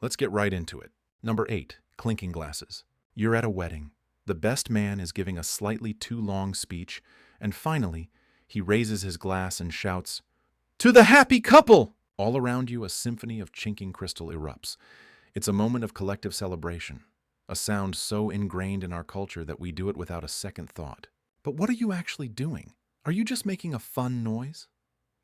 Let's get right into it. Number 8. Clinking Glasses. You're at a wedding. The best man is giving a slightly too long speech, and finally, he raises his glass and shouts, "To the happy couple!" All around you, a symphony of chinking crystal erupts. It's a moment of collective celebration, a sound so ingrained in our culture that we do it without a second thought. But what are you actually doing? Are you just making a fun noise?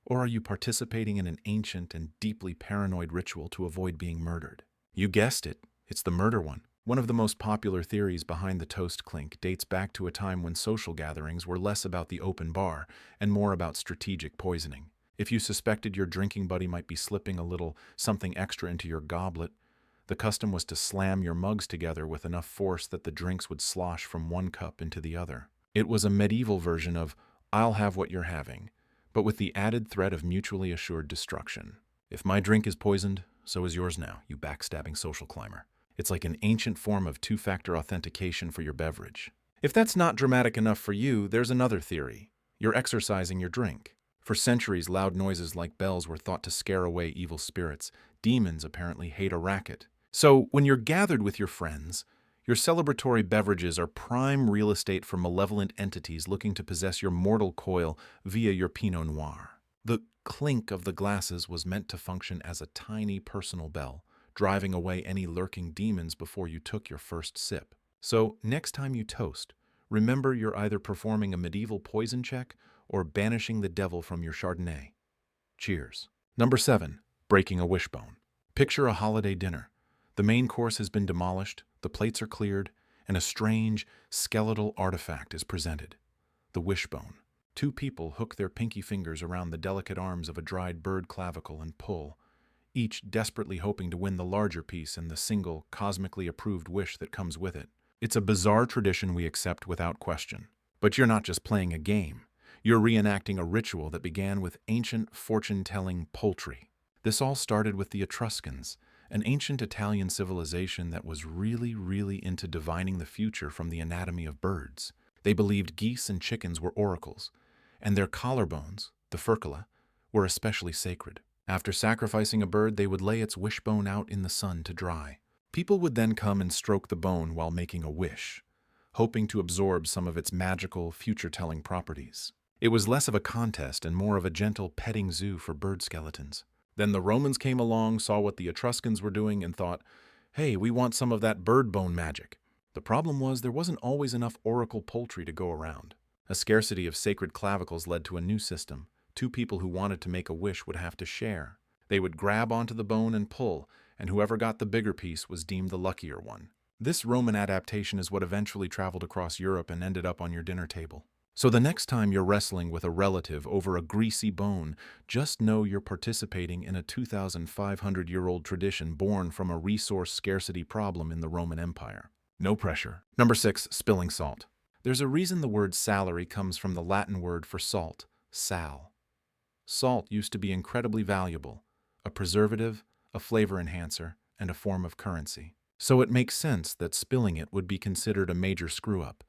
Or are you participating in an ancient and deeply paranoid ritual to avoid being murdered? You guessed it, it's the murder one. One of the most popular theories behind the toast clink dates back to a time when social gatherings were less about the open bar and more about strategic poisoning. If you suspected your drinking buddy might be slipping a little something extra into your goblet, the custom was to slam your mugs together with enough force that the drinks would slosh from one cup into the other. It was a medieval version of, "I'll have what you're having," but with the added threat of mutually assured destruction. If my drink is poisoned, so is yours now, you backstabbing social climber. It's like an ancient form of two-factor authentication for your beverage. If that's not dramatic enough for you, there's another theory. You're exorcising your drink. For centuries, loud noises like bells were thought to scare away evil spirits. Demons apparently hate a racket. So, when you're gathered with your friends, your celebratory beverages are prime real estate for malevolent entities looking to possess your mortal coil via your Pinot Noir. The clink of the glasses was meant to function as a tiny personal bell, driving away any lurking demons before you took your first sip. So, next time you toast, remember you're either performing a medieval poison check or banishing the devil from your Chardonnay. Cheers. Number 7. Breaking a wishbone. Picture a holiday dinner. The main course has been demolished, the plates are cleared, and a strange, skeletal artifact is presented. The wishbone. Two people hook their pinky fingers around the delicate arms of a dried bird clavicle and pull, each desperately hoping to win the larger piece and the single, cosmically approved wish that comes with it. It's a bizarre tradition we accept without question. But you're not just playing a game. You're reenacting a ritual that began with ancient fortune-telling poultry. This all started with the Etruscans, an ancient Italian civilization that was really into divining the future from the anatomy of birds. They believed geese and chickens were oracles, and their collarbones, the furcula, were especially sacred. After sacrificing a bird, they would lay its wishbone out in the sun to dry. People would then come and stroke the bone while making a wish, hoping to absorb some of its magical, future-telling properties. It was less of a contest and more of a gentle petting zoo for bird skeletons. Then the Romans came along, saw what the Etruscans were doing, and thought, "Hey, we want some of that bird bone magic." The problem was there wasn't always enough oracle poultry to go around. A scarcity of sacred clavicles led to a new system. Two people who wanted to make a wish would have to share. They would grab onto the bone and pull, and whoever got the bigger piece was deemed the luckier one. This Roman adaptation is what eventually traveled across Europe and ended up on your dinner table. So the next time you're wrestling with a relative over a greasy bone, just know you're participating in a 2,500-year-old tradition born from a resource scarcity problem in the Roman Empire. No pressure. Number 6. Spilling salt. There's a reason the word salary comes from the Latin word for salt, sal. Salt used to be incredibly valuable, a preservative, a flavor enhancer, and a form of currency. So it makes sense that spilling it would be considered a major screw-up.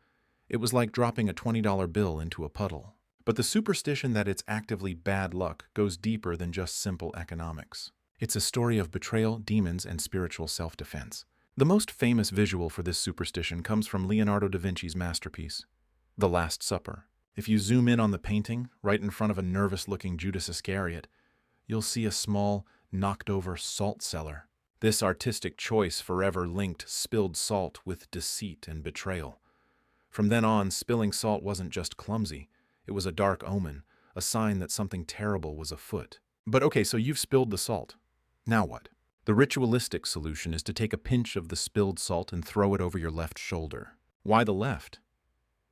It was like dropping a $20 bill into a puddle. But the superstition that it's actively bad luck goes deeper than just simple economics. It's a story of betrayal, demons, and spiritual self-defense. The most famous visual for this superstition comes from Leonardo da Vinci's masterpiece, The Last Supper. If you zoom in on the painting, right in front of a nervous-looking Judas Iscariot, you'll see a small, knocked-over salt cellar. This artistic choice forever linked spilled salt with deceit and betrayal. From then on, spilling salt wasn't just clumsy. It was a dark omen, a sign that something terrible was afoot. But okay, so you've spilled the salt. Now what? The ritualistic solution is to take a pinch of the spilled salt and throw it over your left shoulder. Why the left?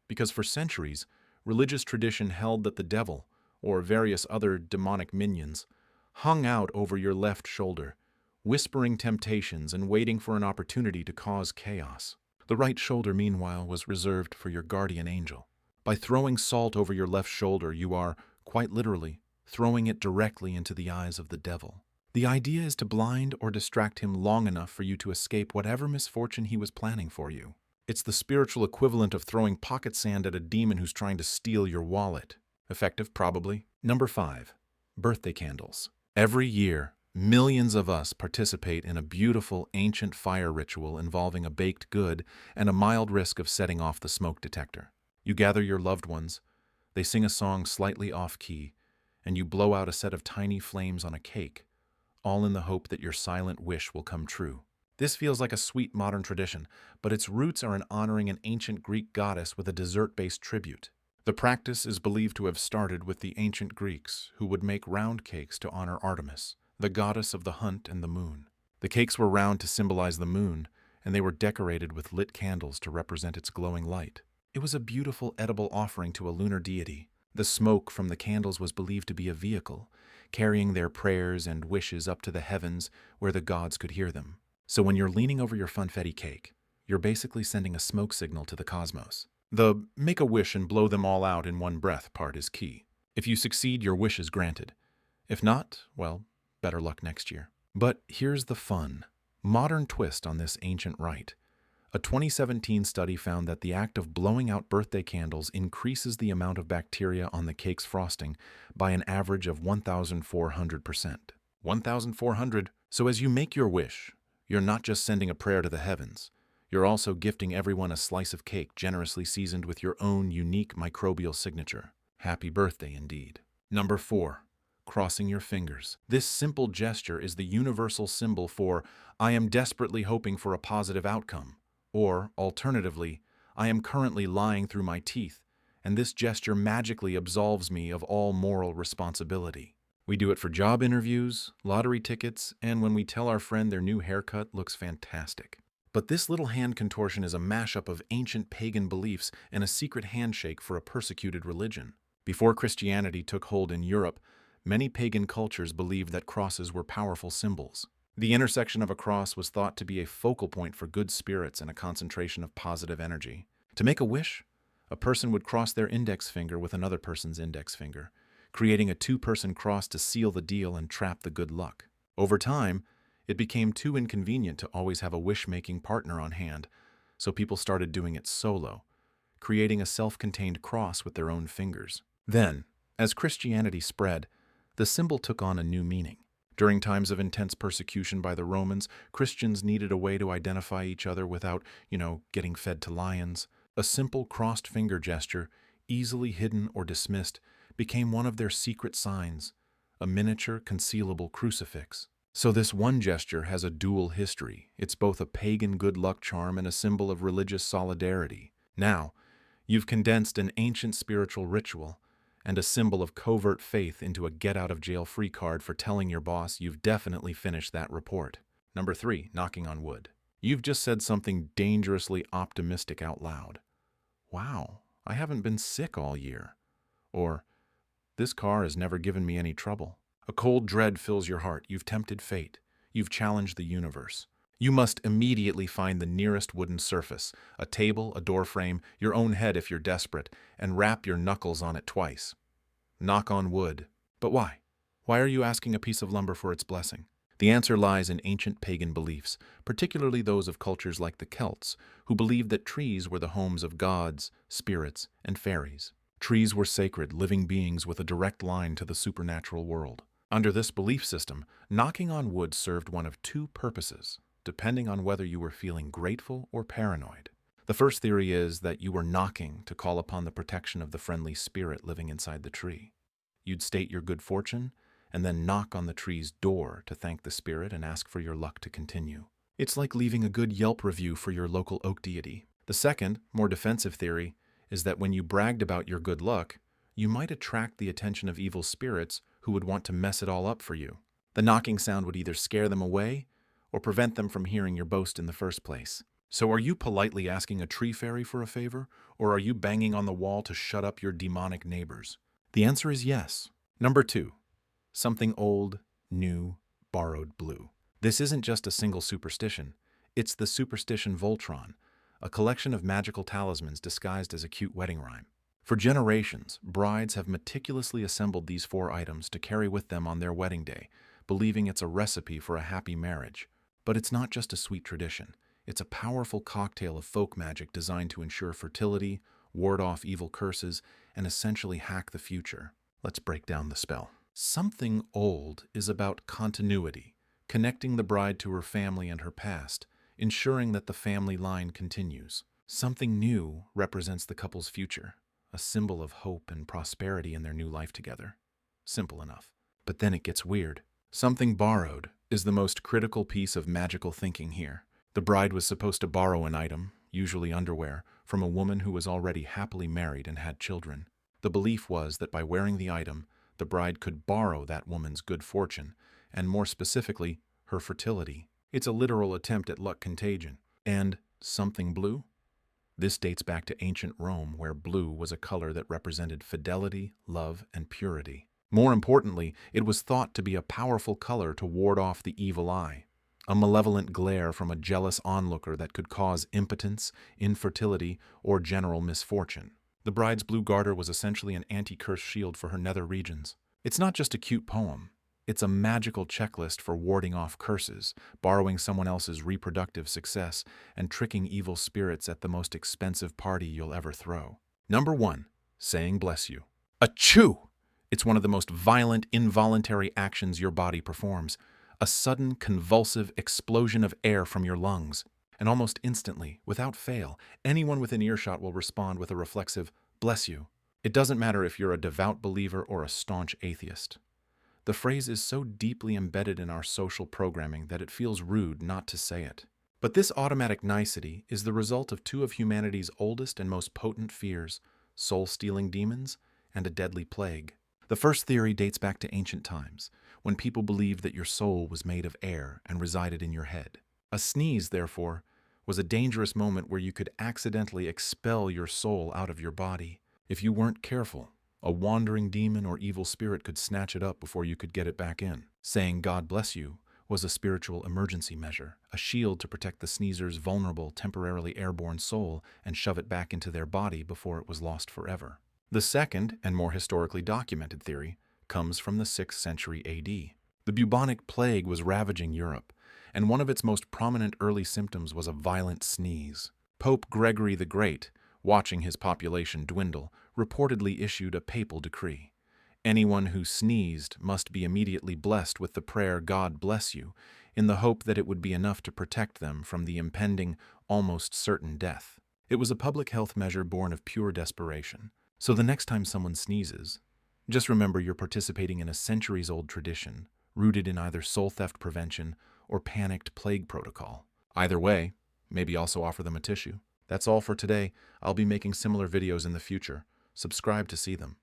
Because for centuries, religious tradition held that the devil, or various other demonic minions, hung out over your left shoulder, whispering temptations and waiting for an opportunity to cause chaos. The right shoulder, meanwhile, was reserved for your guardian angel. By throwing salt over your left shoulder, you are, quite literally, throwing it directly into the eyes of the devil. The idea is to blind or distract him long enough for you to escape whatever misfortune he was planning for you. It's the spiritual equivalent of throwing pocket sand at a demon who's trying to steal your wallet. Effective, probably. Number 5. Birthday candles. Every year, Millions of us participate in a beautiful ancient fire ritual involving a baked good and a mild risk of setting off the smoke detector. You gather your loved ones, they sing a song slightly off-key, and you blow out a set of tiny flames on a cake, all in the hope that your silent wish will come true. This feels like a sweet modern tradition, but its roots are in honoring an ancient Greek goddess with a dessert-based tribute. The practice is believed to have started with the ancient Greeks, who would make round cakes to honor Artemis, the goddess of the hunt and the moon. The cakes were round to symbolize the moon, and they were decorated with lit candles to represent its glowing light. It was a beautiful edible offering to a lunar deity. The smoke from the candles was believed to be a vehicle, carrying their prayers and wishes up to the heavens where the gods could hear them. So when you're leaning over your funfetti cake, you're basically sending a smoke signal to the cosmos. The make a wish and blow them all out in one breath part is key. If you succeed, your wish is granted. If not, well, better luck next year. But here's the fun, modern twist on this ancient rite. A 2017 study found that the act of blowing out birthday candles increases the amount of bacteria on the cake's frosting by an average of 1,400%. 1,400. So as you make your wish, you're not just sending a prayer to the heavens. You're also gifting everyone a slice of cake generously seasoned with your own unique microbial signature. Happy birthday indeed. Number 4. Crossing your fingers. This simple gesture is the universal symbol for I am desperately hoping for a positive outcome. Or, alternatively, I am currently lying through my teeth, and this gesture magically absolves me of all moral responsibility. We do it for job interviews, lottery tickets, and when we tell our friend their new haircut looks fantastic. But this little hand contortion is a mashup of ancient pagan beliefs and a secret handshake for a persecuted religion. Before Christianity took hold in Europe, many pagan cultures believed that crosses were powerful symbols. The intersection of a cross was thought to be a focal point for good spirits and a concentration of positive energy. To make a wish, a person would cross their index finger with another person's index finger, creating a two-person cross to seal the deal and trap the good luck. Over time, it became too inconvenient to always have a wish-making partner on hand, so people started doing it solo, creating a self-contained cross with their own fingers. Then, as Christianity spread, the symbol took on a new meaning. During times of intense persecution by the Romans, Christians needed a way to identify each other without, getting fed to lions. A simple crossed finger gesture, easily hidden or dismissed, became one of their secret signs, a miniature concealable crucifix. So this one gesture has a dual history. It's both a pagan good luck charm and a symbol of religious solidarity. Now, you've condensed an ancient spiritual ritual and a symbol of covert faith into a get-out-of-jail-free card for telling your boss you've definitely finished that report. Number 3, knocking on wood. You've just said something dangerously optimistic out loud. Wow, I haven't been sick all year. Or, this car has never given me any trouble. A cold dread fills your heart. You've tempted fate. You've challenged the universe. You must immediately find the nearest wooden surface, a table, a door frame, your own head if you're desperate, and rap your knuckles on it twice. Knock on wood. But why? Why are you asking a piece of lumber for its blessing? The answer lies in ancient pagan beliefs, particularly those of cultures like the Celts, who believed that trees were the homes of gods, spirits, and fairies. Trees were sacred, living beings with a direct line to the supernatural world. Under this belief system, knocking on wood served one of two purposes, depending on whether you were feeling grateful or paranoid. The first theory is that you were knocking to call upon the protection of the friendly spirit living inside the tree. You'd state your good fortune, and then knock on the tree's door to thank the spirit and ask for your luck to continue. It's like leaving a good Yelp review for your local oak deity. The second, more defensive theory is that when you bragged about your good luck, you might attract the attention of evil spirits who would want to mess it all up for you. The knocking sound would either scare them away or prevent them from hearing your boast in the first place. So are you politely asking a tree fairy for a favor, or are you banging on the wall to shut up your demonic neighbors? The answer is yes. Number 2. Something old, new, borrowed blue. This isn't just a single superstition. It's the Superstition Voltron, a collection of magical talismans disguised as a cute wedding rhyme. For generations, brides have meticulously assembled these 4 items to carry with them on their wedding day, believing it's a recipe for a happy marriage. But it's not just a sweet tradition. It's a powerful cocktail of folk magic designed to ensure fertility, ward off evil curses, and essentially hack the future. Let's break down the spell. Something old is about continuity, connecting the bride to her family and her past, ensuring that the family line continues. Something new represents the couple's future, a symbol of hope and prosperity in their new life together. Simple enough. But then it gets weird. Something borrowed is the most critical piece of magical thinking here. The bride was supposed to borrow an item, usually underwear, from a woman who was already happily married and had children. The belief was that by wearing the item, the bride could borrow that woman's good fortune, and more specifically, her fertility. It's a literal attempt at luck contagion. And something blue? This dates back to ancient Rome, where blue was a color that represented fidelity, love, and purity. More importantly, it was thought to be a powerful color to ward off the evil eye, a malevolent glare from a jealous onlooker that could cause impotence, infertility, or general misfortune. The bride's blue garter was essentially an anti-curse shield for her nether regions. It's not just a cute poem. It's a magical checklist for warding off curses, borrowing someone else's reproductive success, and tricking evil spirits at the most expensive party you'll ever throw. Number 1. Saying bless you. Achoo! It's one of the most violent, involuntary actions your body performs. A sudden, convulsive explosion of air from your lungs. And almost instantly, without fail, anyone within earshot will respond with a reflexive, bless you. It doesn't matter if you're a devout believer or a staunch atheist. The phrase is so deeply embedded in our social programming that it feels rude not to say it. But this automatic nicety is the result of two of humanity's oldest and most potent fears, soul-stealing demons and a deadly plague. The first theory dates back to ancient times, when people believed that your soul was made of air and resided in your head. A sneeze, therefore, was a dangerous moment where you could accidentally expel your soul out of your body. If you weren't careful, a wandering demon or evil spirit could snatch it up before you could get it back in. Saying God bless you was a spiritual emergency measure, a shield to protect the sneezer's vulnerable, temporarily airborne soul and shove it back into their body before it was lost forever. The second, and more historically documented theory, comes from the 6th century AD. The bubonic plague was ravaging Europe, and one of its most prominent early symptoms was a violent sneeze. Pope Gregory the Great, watching his population dwindle, reportedly issued a papal decree. Anyone who sneezed must be immediately blessed with the prayer God bless you, in the hope that it would be enough to protect them from the impending, almost certain death. It was a public health measure born of pure desperation. So the next time someone sneezes, just remember you're participating in a centuries-old tradition, rooted in either soul theft prevention or panicked plague protocol. Either way, maybe also offer them a tissue. That's all for today. I'll be making similar videos in the future. Subscribe to see them.